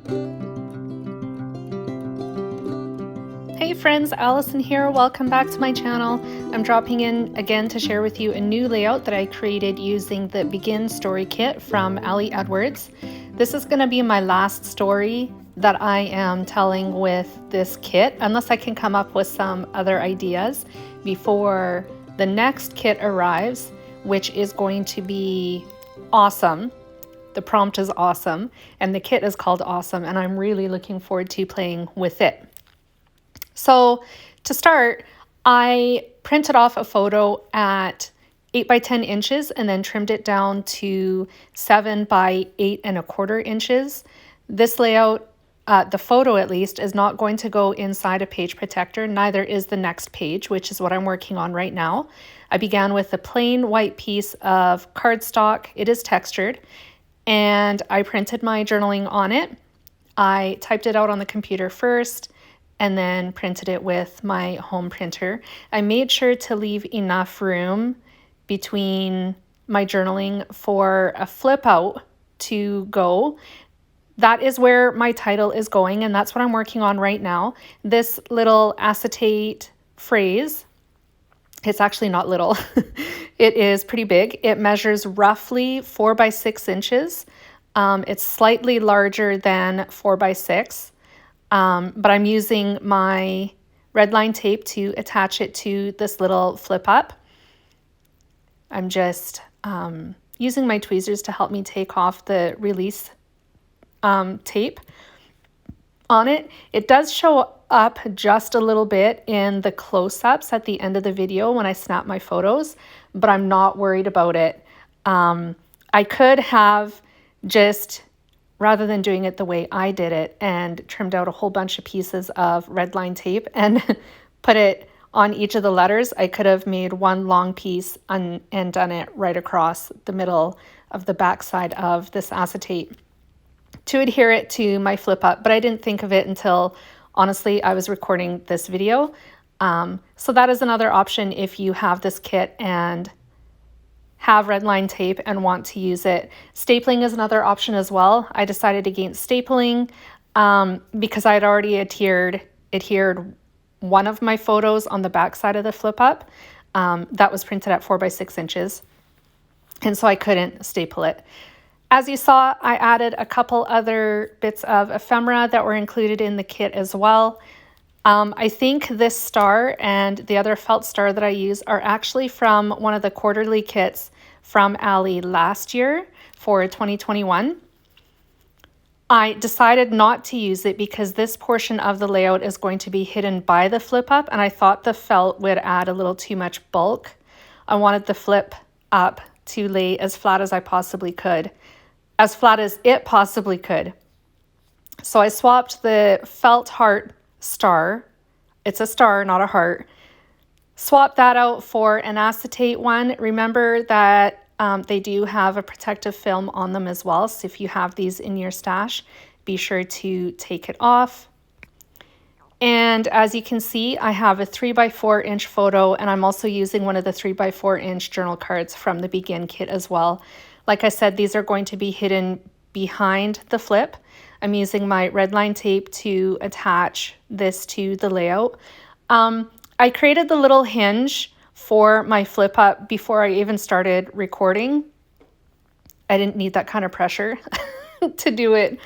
Hey friends, Allison here. Welcome back to my channel. I'm dropping in again to share with you a new layout that I created using the Begin Story Kit from Ali Edwards. This is going to be my last story that I am telling with this kit, unless I can come up with some other ideas before the next kit arrives, which is going to be awesome. The prompt is awesome, and the kit is called Awesome, and I'm really looking forward to playing with it. So to start, I printed off a photo at 8 by 10 inches and then trimmed it down to 7 by 8¼ inches. This layout, the photo at least, is not going to go inside a page protector. Neither is the next page, which is what I'm working on right now. I began with a plain white piece of cardstock. It is textured, and I printed my journaling on it. I typed it out on the computer first and then printed it with my home printer. I made sure to leave enough room between my journaling for a flip out to go. That is where my title is going, and that's what I'm working on right now. This little acetate phrase, it's actually not little. It is pretty big. It measures roughly 4 by 6 inches. It's slightly larger than 4 by 6. But I'm using my red line tape to attach it to this little flip up. I'm just using my tweezers to help me take off the release tape on it. It does show up just a little bit in the close-ups at the end of the video when I snap my photos, but I'm not worried about it. I could have just, rather than doing it the way I did it and trimmed out a whole bunch of pieces of red line tape and put it on each of the letters, I could have made one long piece and done it right across the middle of the back side of this acetate to adhere it to my flip up, but I didn't think of it until, honestly, I was recording this video. So that is another option if you have this kit and have red line tape and want to use it. Stapling is another option as well. I decided against stapling because I had already adhered one of my photos on the back side of the flip up. That was printed at 4 by 6 inches, and so I couldn't staple it. As you saw, I added a couple other bits of ephemera that were included in the kit as well. I think this star and the other felt star that I use are actually from one of the quarterly kits from Ali last year for 2021. I decided not to use it because this portion of the layout is going to be hidden by the flip up, and I thought the felt would add a little too much bulk. I wanted the flip up to lay as flat as I possibly could, as flat as it possibly could. So I swapped the felt heart star, it's a star, not a heart, swap that out for an acetate one. Remember that they do have a protective film on them as well, so if you have these in your stash, be sure to take it off. And as you can see, I have a 3 by 4 inch photo, and I'm also using one of the 3 by 4 inch journal cards from the Begin kit as well. Like I said, these are going to be hidden behind the flip. I'm using my red line tape to attach this to the layout. I created the little hinge for my flip up before I even started recording. I didn't need that kind of pressure to do it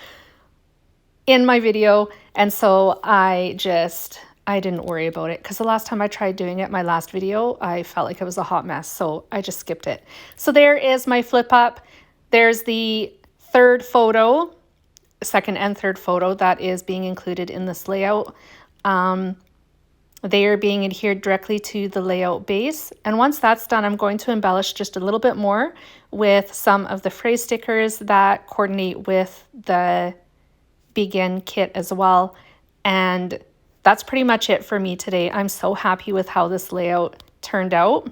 in my video, and so I didn't worry about it because the last time I tried doing it, my last video, I felt like it was a hot mess, so I just skipped it. So there is my flip up. There's the second and third photo that is being included in this layout. They are being adhered directly to the layout base. And once that's done, I'm going to embellish just a little bit more with some of the phrase stickers that coordinate with the Begin kit as well. And that's pretty much it for me today. I'm so happy with how this layout turned out.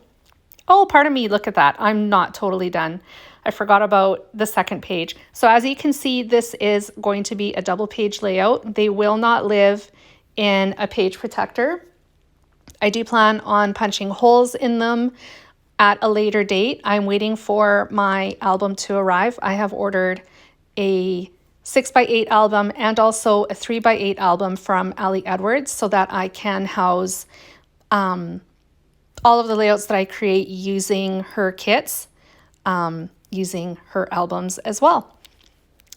Oh, pardon me, look at that. I'm not totally done. I forgot about the second page. So as you can see, this is going to be a double page layout. They will not live in a page protector. I do plan on punching holes in them at a later date. I'm waiting for my album to arrive. I have ordered a 6x8 album and also a 3x8 album from Ali Edwards so that I can house all of the layouts that I create using her kits, using her albums as well.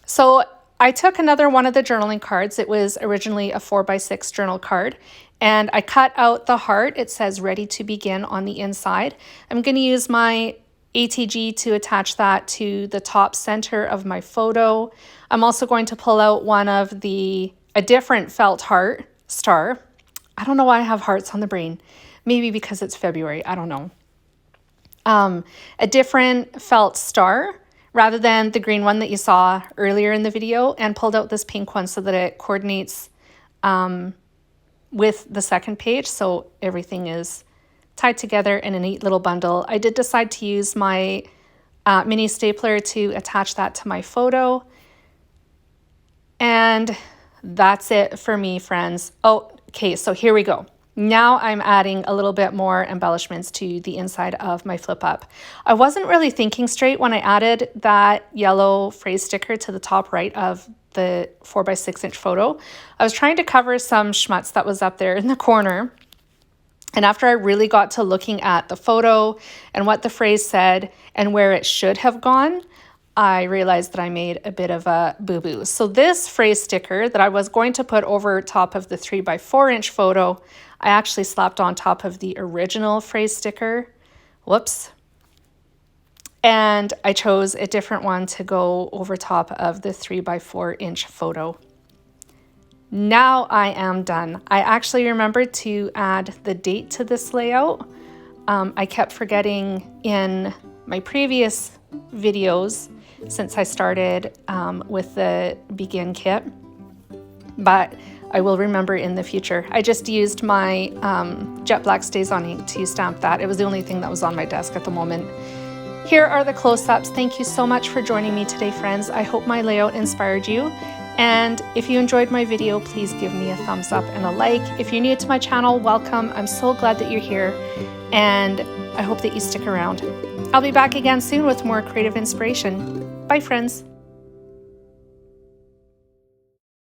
So I took another one of the journaling cards. It was originally a 4x6 journal card, and I cut out the heart. It says ready to begin on the inside. I'm going to use my ATG to attach that to the top center of my photo. I'm also going to pull out a different felt heart star. I don't know why I have hearts on the brain. Maybe because it's February, I don't know. A different felt star rather than the green one that you saw earlier in the video, and pulled out this pink one so that it coordinates with the second page, so everything is tied together in a neat little bundle. I did decide to use my mini stapler to attach that to my photo. And that's it for me, friends. Oh, okay, so here we go. Now I'm adding a little bit more embellishments to the inside of my flip up. I wasn't really thinking straight when I added that yellow phrase sticker to the top right of the 4x6 inch photo. I was trying to cover some schmutz that was up there in the corner. And after I really got to looking at the photo and what the phrase said and where it should have gone, I realized that I made a bit of a boo-boo. So this phrase sticker that I was going to put over top of the 3x4 inch photo, I actually slapped on top of the original phrase sticker. Whoops. And I chose a different one to go over top of the 3x4 inch photo. Now I am done. I actually remembered to add the date to this layout. I kept forgetting in my previous videos since I started with the Begin kit, but I will remember in the future. I just used my Jet Black StazOn ink to stamp that. It was the only thing that was on my desk at the moment. Here are the close-ups. Thank you so much for joining me today, friends. I hope my layout inspired you. And if you enjoyed my video, please give me a thumbs up and a like. If you're new to my channel, welcome. I'm so glad that you're here, and I hope that you stick around. I'll be back again soon with more creative inspiration. Bye, friends.